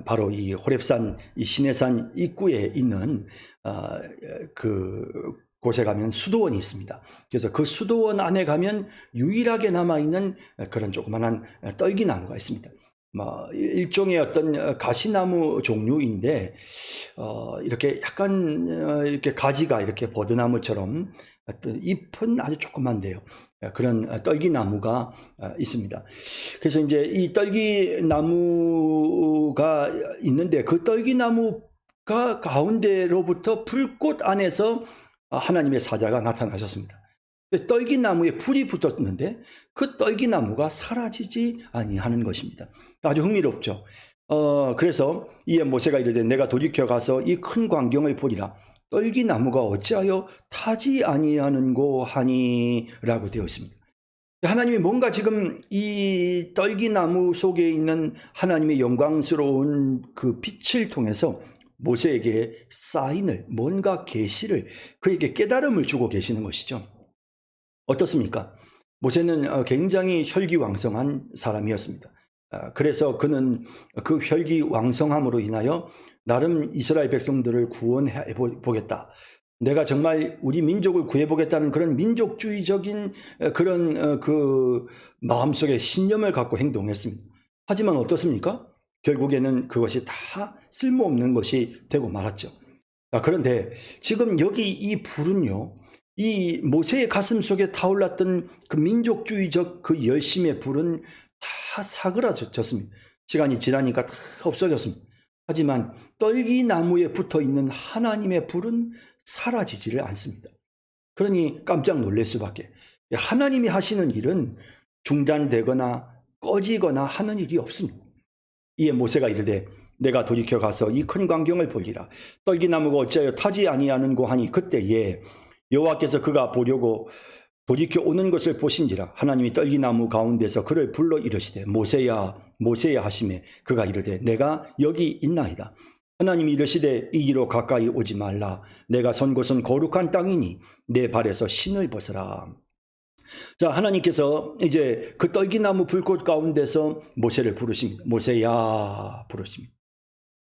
Speaker 1: 바로 이 호렙산, 이 시내산 입구에 있는, 곳에 가면 수도원이 있습니다. 그래서 그 수도원 안에 가면 유일하게 남아있는 그런 조그만한 떨기나무가 있습니다. 일종의 어떤 가시나무 종류인데 이렇게 약간 이렇게 가지가 이렇게 버드나무처럼 어떤 잎은 아주 조그만데요. 그런 떨기나무가 있습니다. 그래서 이제 이 떨기나무가 있는데 그 떨기나무가 가운데로부터 불꽃 안에서 하나님의 사자가 나타나셨습니다. 떨기나무에 불이 붙었는데 그 떨기나무가 사라지지 아니하는 것입니다. 아주 흥미롭죠. 그래서 이에 모세가 이르되 내가 돌이켜 가서 이 큰 광경을 보리라. 떨기나무가 어찌하여 타지 아니하는고 하니라고 되어 있습니다. 하나님이 뭔가 지금 이 떨기나무 속에 있는 하나님의 영광스러운 그 빛을 통해서 모세에게 사인을, 뭔가 계시를, 그에게 깨달음을 주고 계시는 것이죠. 어떻습니까? 모세는 굉장히 혈기왕성한 사람이었습니다. 그래서 그는 그 혈기왕성함으로 인하여 나름 이스라엘 백성들을 구원해 보겠다. 내가 정말 우리 민족을 구해보겠다는 그런 민족주의적인 그런 그 마음속에 신념을 갖고 행동했습니다. 하지만 어떻습니까? 결국에는 그것이 다 쓸모없는 것이 되고 말았죠. 그런데 지금 여기 이 불은요, 이 모세의 가슴 속에 타올랐던 그 민족주의적 그 열심의 불은 다 사그라졌습니다. 시간이 지나니까 다 없어졌습니다. 하지만 떨기나무에 붙어 있는 하나님의 불은 사라지지를 않습니다. 그러니 깜짝 놀랄 수밖에. 하나님이 하시는 일은 중단되거나 꺼지거나 하는 일이 없습니다. 이에 모세가 이르되 내가 돌이켜 가서 이 큰 광경을 보리라. 떨기나무가 어찌하여 타지 아니하는고 하니 그때에 여호와께서 그가 보려고 돌이켜 오는 것을 보신지라. 하나님이 떨기나무 가운데서 그를 불러 이르시되 모세야 모세야 하시매 그가 이르되 내가 여기 있나이다. 하나님이 이르시되 이리로 가까이 오지 말라. 내가 선 곳은 거룩한 땅이니 내 발에서 신을 벗어라. 자, 하나님께서 이제 그 떨기나무 불꽃 가운데서 모세를 부르십니다. 모세야 부르십니다.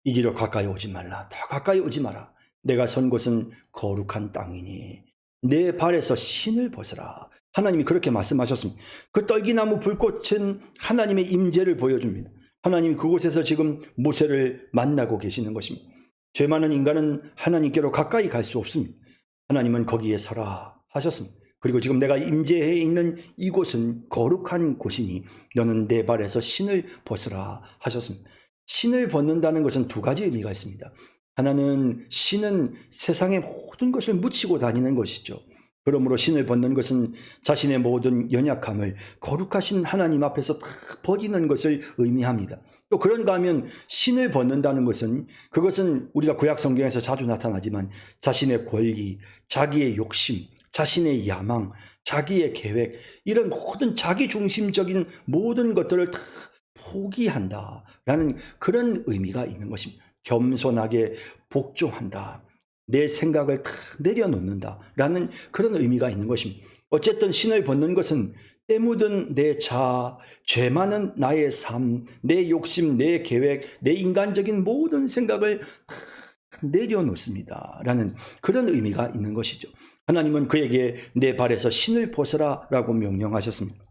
Speaker 1: 이리로 가까이 오지 말라. 더 가까이 오지 마라. 내가 선 곳은 거룩한 땅이니 내 발에서 신을 벗어라. 하나님이 그렇게 말씀하셨습니다. 그 떨기나무 불꽃은 하나님의 임재를 보여줍니다. 하나님이 그곳에서 지금 모세를 만나고 계시는 것입니다. 죄 많은 인간은 하나님께로 가까이 갈 수 없습니다. 하나님은 거기에 서라 하셨습니다. 그리고 지금 내가 임재해 있는 이곳은 거룩한 곳이니 너는 내 발에서 신을 벗으라 하셨습니다. 신을 벗는다는 것은 두 가지 의미가 있습니다. 하나는 신은 세상의 모든 것을 묻히고 다니는 것이죠. 그러므로 신을 벗는 것은 자신의 모든 연약함을 거룩하신 하나님 앞에서 다 버리는 것을 의미합니다. 또 그런가 하면 신을 벗는다는 것은 그것은 우리가 구약 성경에서 자주 나타나지만 자신의 권리, 자기의 욕심, 자신의 야망, 자기의 계획, 이런 모든 자기중심적인 모든 것들을 다 포기한다라는 그런 의미가 있는 것입니다. 겸손하게 복종한다. 내 생각을 다 내려놓는다라는 그런 의미가 있는 것입니다. 어쨌든 신을 벗는 것은 때 묻은 내 자아, 죄 많은 나의 삶, 내 욕심, 내 계획, 내 인간적인 모든 생각을 다 내려놓습니다. 라는 그런 의미가 있는 것이죠. 하나님은 그에게 내 발에서 신을 벗어라 라고 명령하셨습니다.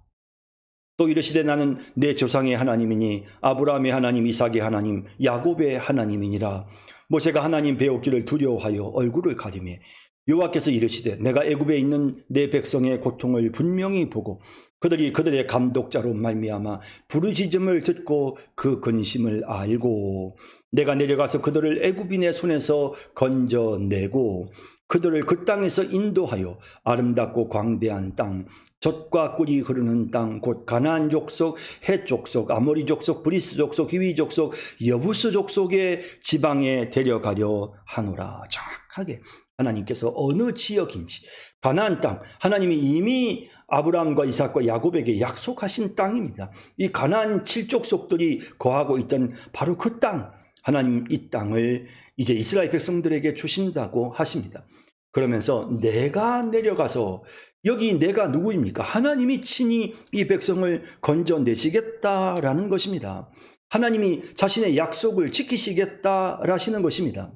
Speaker 1: 또 이르시되 나는 내 조상의 하나님이니 아브라함의 하나님, 이삭의 하나님, 야곱의 하나님이니라. 모세가 하나님 배웠기를 두려워하여 얼굴을 가리매 여호와께서 이르시되 내가 애굽에 있는 내 백성의 고통을 분명히 보고 그들이 그들의 감독자로 말미암아 부르짖음을 듣고 그 근심을 알고 내가 내려가서 그들을 애굽인의 손에서 건져내고 그들을 그 땅에서 인도하여 아름답고 광대한 땅, 젖과 꿀이 흐르는 땅, 곧 가나안 족속, 헷 족속, 아모리 족속, 브리스 족속, 히위 족속, 여부스 족속의 지방에 데려가려 하노라. 정확하게 하나님께서 어느 지역인지 가나안 땅, 하나님이 이미 아브라함과 이삭과 야곱에게 약속하신 땅입니다. 이 가나안 7족속들이 거하고 있던 바로 그 땅, 하나님 이 땅을 이제 이스라엘 백성들에게 주신다고 하십니다. 그러면서 내가 내려가서 여기 내가 누구입니까? 하나님이 친히 이 백성을 건져내시겠다라는 것입니다. 하나님이 자신의 약속을 지키시겠다라시는 것입니다.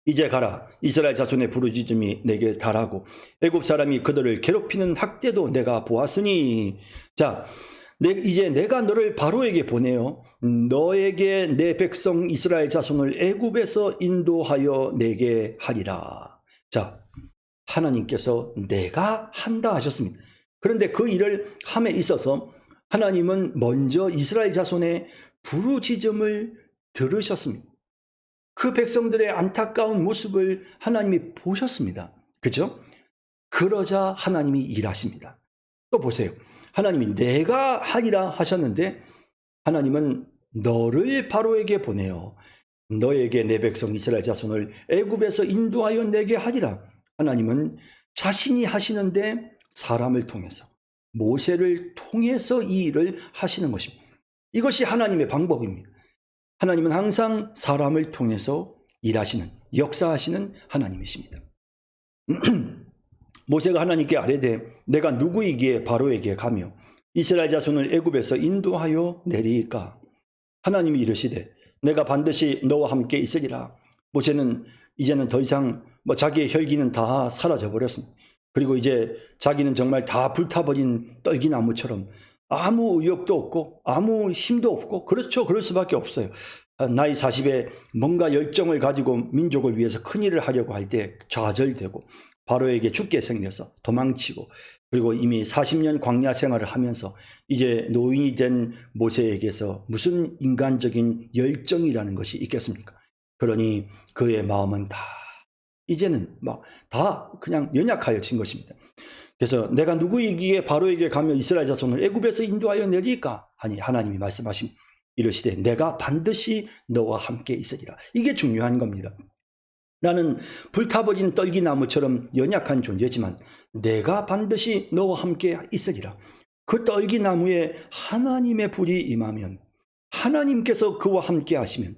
Speaker 1: 이제 가라. 이스라엘 자손의 부르짖음이 내게 달하고 애굽 사람이 그들을 괴롭히는 학대도 내가 보았으니. 자, 이제 내가 너를 바로에게 보내어 너에게 내 백성 이스라엘 자손을 애굽에서 인도하여 내게 하리라. 자, 하나님께서 내가 한다 하셨습니다. 그런데 그 일을 함에 있어서 하나님은 먼저 이스라엘 자손의 부르짖음을 들으셨습니다. 그 백성들의 안타까운 모습을 하나님이 보셨습니다. 그죠? 그러자 하나님이 일하십니다. 또 보세요. 하나님이 내가 하리라 하셨는데 하나님은 너를 바로에게 보내어 너에게 내 백성 이스라엘 자손을 애굽에서 인도하여 내게 하리라. 하나님은 자신이 하시는데 사람을 통해서, 모세를 통해서 이 일을 하시는 것입니다. 이것이 하나님의 방법입니다. 하나님은 항상 사람을 통해서 일하시는, 역사하시는 하나님이십니다. 모세가 하나님께 아뢰되 내가 누구이기에 바로에게 가며 이스라엘 자손을 애굽에서 인도하여 내리까? 하나님이 이르시되 내가 반드시 너와 함께 있으리라. 모세는 이제는 더 이상 자기의 혈기는 다 사라져 버렸습니다. 그리고 이제 자기는 정말 다 불타버린 떨기나무처럼 아무 의욕도 없고 아무 힘도 없고, 그렇죠, 그럴 수밖에 없어요. 나이 40에 뭔가 열정을 가지고 민족을 위해서 큰일을 하려고 할 때 좌절되고 바로에게 죽게 생겨서 도망치고, 그리고 이미 40년 광야 생활을 하면서 이제 노인이 된 모세에게서 무슨 인간적인 열정이라는 것이 있겠습니까? 그러니 그의 마음은 다 이제는 다 그냥 연약하여진 것입니다. 그래서 내가 누구이기에 바로에게 가며 이스라엘 자손을 애굽에서 인도하여 내리까 하니 하나님이 말씀하십니다. 이르시되 내가 반드시 너와 함께 있으리라. 이게 중요한 겁니다. 나는 불타버린 떨기나무처럼 연약한 존재지만 내가 반드시 너와 함께 있으리라. 그 떨기나무에 하나님의 불이 임하면, 하나님께서 그와 함께 하시면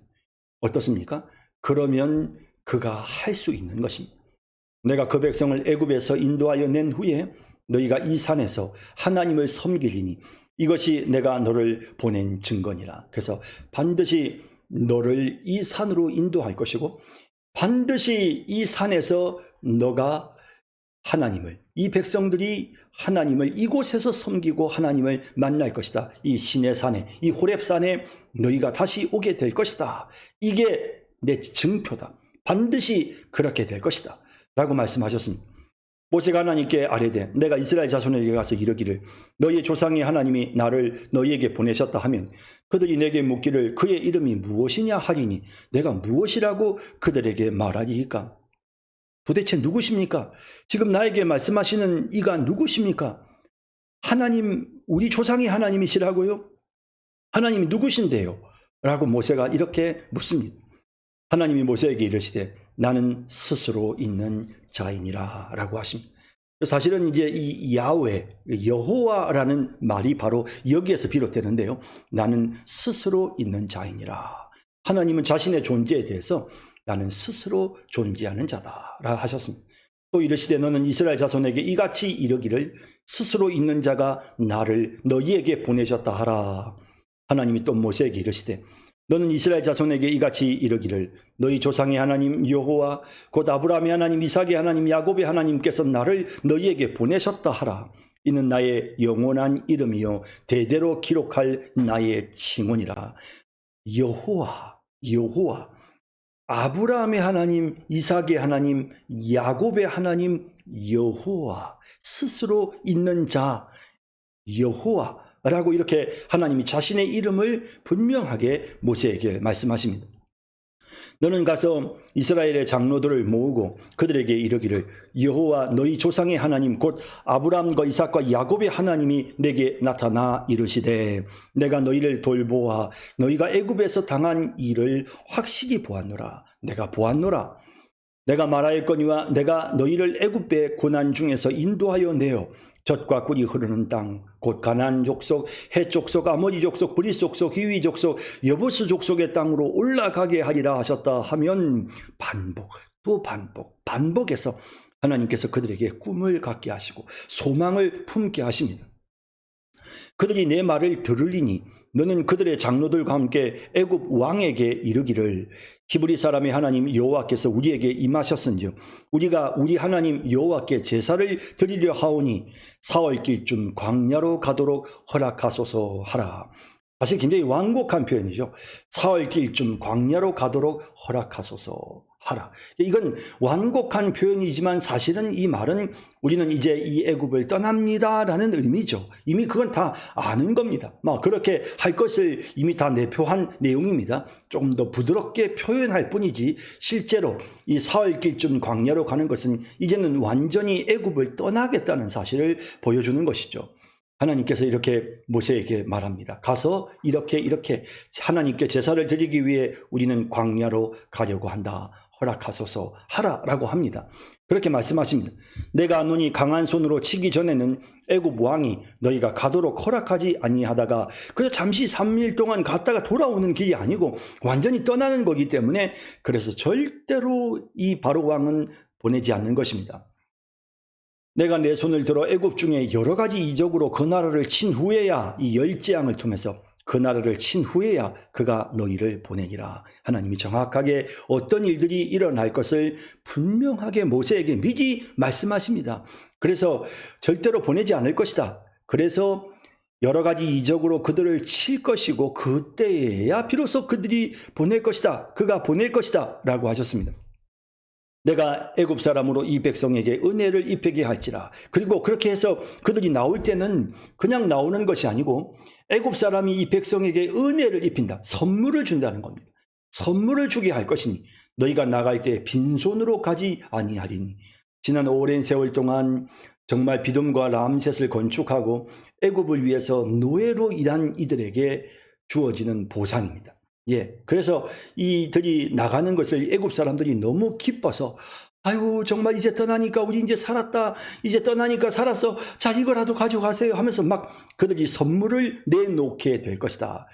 Speaker 1: 어떻습니까? 그러면 그가 할 수 있는 것입니다. 내가 그 백성을 애굽에서 인도하여 낸 후에 너희가 이 산에서 하나님을 섬기리니 이것이 내가 너를 보낸 증거니라. 그래서 반드시 너를 이 산으로 인도할 것이고, 반드시 이 산에서 너가 하나님을, 이 백성들이 하나님을 이곳에서 섬기고 하나님을 만날 것이다. 이 시내산에, 이 호렙산에 너희가 다시 오게 될 것이다. 이게 내 증표다. 반드시 그렇게 될 것이다 라고 말씀하셨습니다. 모세가 하나님께 아뢰되 내가 이스라엘 자손에게 가서 이르기를 너희의 조상의 하나님이 나를 너희에게 보내셨다 하면 그들이 내게 묻기를 그의 이름이 무엇이냐 하리니 내가 무엇이라고 그들에게 말하리이까? 도대체 누구십니까? 지금 나에게 말씀하시는 이가 누구십니까? 하나님, 우리 조상의 하나님이시라고요? 하나님이 누구신데요? 라고 모세가 이렇게 묻습니다. 하나님이 모세에게 이르시되 나는 스스로 있는 자이니라 라고 하십니다. 사실은 이제 이 야훼, 여호와라는 말이 바로 여기에서 비롯되는데요. 나는 스스로 있는 자이니라. 하나님은 자신의 존재에 대해서 나는 스스로 존재하는 자다라 하셨습니다. 또 이르시되 너는 이스라엘 자손에게 이같이 이르기를 스스로 있는 자가 나를 너희에게 보내셨다 하라. 하나님이 또 모세에게 이르시되 너는 이스라엘 자손에게 이같이 이르기를 너희 조상의 하나님 여호와 곧 아브라함의 하나님 이삭의 하나님 야곱의 하나님께서 나를 너희에게 보내셨다 하라. 이는 나의 영원한 이름이요 대대로 기록할 나의 칭언이라. 여호와, 여호와, 아브라함의 하나님, 이삭의 하나님, 야곱의 하나님 여호와, 스스로 있는 자 여호와 라고 이렇게 하나님이 자신의 이름을 분명하게 모세에게 말씀하십니다. 너는 가서 이스라엘의 장로들을 모으고 그들에게 이르기를 여호와 너희 조상의 하나님 곧 아브라함과 이삭과 야곱의 하나님이 내게 나타나 이르시되 내가 너희를 돌보아 너희가 애굽에서 당한 일을 확실히 보았노라. 내가 보았노라. 내가 말하였거니와 내가 너희를 애굽의 고난 중에서 인도하여 내어 젖과 꿀이 흐르는 땅 곧 가나안 족속, 헷 족속, 아모리 족속, 브리스 족속, 히위 족속, 여부스 족속의 땅으로 올라가게 하리라 하셨다 하면 반복 또 반복, 반복해서 하나님께서 그들에게 꿈을 갖게 하시고 소망을 품게 하십니다. 그들이 내 말을 들으리니 너는 그들의 장로들과 함께 애굽 왕에게 이르기를 히브리 사람의 하나님 여호와께서 우리에게 임하셨은즉 우리가 우리 하나님 여호와께 제사를 드리려 하오니 사흘길쯤 광야로 가도록 허락하소서 하라. 사실 굉장히 완곡한 표현이죠. 사흘길쯤 광야로 가도록 허락하소서 하라. 이건 완곡한 표현이지만 사실은 이 말은 우리는 이제 이 애굽을 떠납니다라는 의미죠. 이미 그건 다 아는 겁니다. 그렇게 할 것을 이미 다 내표한 내용입니다. 조금 더 부드럽게 표현할 뿐이지 실제로 이 사흘길쯤 광야로 가는 것은 이제는 완전히 애굽을 떠나겠다는 사실을 보여주는 것이죠. 하나님께서 이렇게 모세에게 말합니다. 가서 이렇게 하나님께 제사를 드리기 위해 우리는 광야로 가려고 한다. 허락하소서 하라라고 합니다. 그렇게 말씀하십니다. 내가 너니 강한 손으로 치기 전에는 애굽 왕이 너희가 가도록 허락하지 아니하다가 그저 잠시 3일 동안 갔다가 돌아오는 길이 아니고 완전히 떠나는 거기 때문에 그래서 절대로 이 바로 왕은 보내지 않는 것입니다. 내가 내 손을 들어 애굽 중에 여러 가지 이적으로 그 나라를 친 후에야 이 열재앙을 통해서 그 나라를 친 후에야 그가 너희를 보내니라. 하나님이 정확하게 어떤 일들이 일어날 것을 분명하게 모세에게 미리 말씀하십니다. 그래서 절대로 보내지 않을 것이다. 그래서 여러 가지 이적으로 그들을 칠 것이고 그때에야 비로소 그들이 보낼 것이다. 그가 보낼 것이다 라고 하셨습니다. 내가 애굽 사람으로 이 백성에게 은혜를 입히게 할지라. 그리고 그렇게 해서 그들이 나올 때는 그냥 나오는 것이 아니고 애굽 사람이 이 백성에게 은혜를 입힌다. 선물을 준다는 겁니다. 선물을 주게 할 것이니 너희가 나갈 때 빈손으로 가지 아니하리니. 지난 오랜 세월 동안 정말 비돔과 람셋을 건축하고 애굽을 위해서 노예로 일한 이들에게 주어지는 보상입니다. 그래서 이들이 나가는 것을 애굽 사람들이 너무 기뻐서 아이고 정말 이제 떠나니까 우리 이제 살았다. 이제 떠나니까 살았어. 자 이거라도 가져가세요 하면서 막 그들이 선물을 내놓게 될 것이다.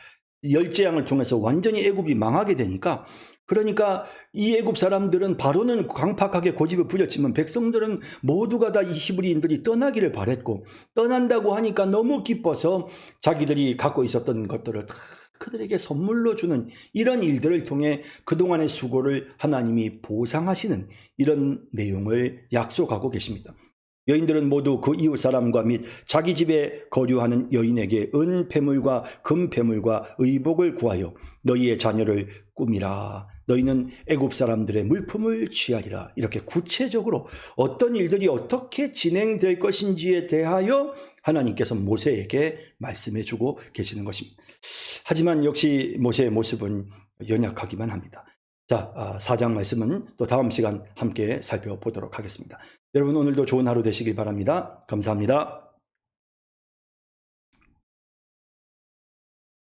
Speaker 1: 열재앙을 통해서 완전히 애굽이 망하게 되니까 그러니까 이 애굽 사람들은 바로는 강팍하게 고집을 부렸지만 백성들은 모두가 다 이 히브리인들이 떠나기를 바랬고 떠난다고 하니까 너무 기뻐서 자기들이 갖고 있었던 것들을 다 그들에게 선물로 주는 이런 일들을 통해 그동안의 수고를 하나님이 보상하시는 이런 내용을 약속하고 계십니다. 여인들은 모두 그 이웃 사람과 및 자기 집에 거류하는 여인에게 은폐물과 금폐물과 의복을 구하여 너희의 자녀를 꾸미라. 너희는 애굽 사람들의 물품을 취하리라. 이렇게 구체적으로 어떤 일들이 어떻게 진행될 것인지에 대하여 하나님께서 모세에게 말씀해 주고 계시는 것입니다. 하지만 역시 모세의 모습은 연약하기만 합니다. 자, 4장 말씀은 또 다음 시간 함께 살펴보도록 하겠습니다. 여러분 오늘도 좋은 하루 되시길 바랍니다. 감사합니다.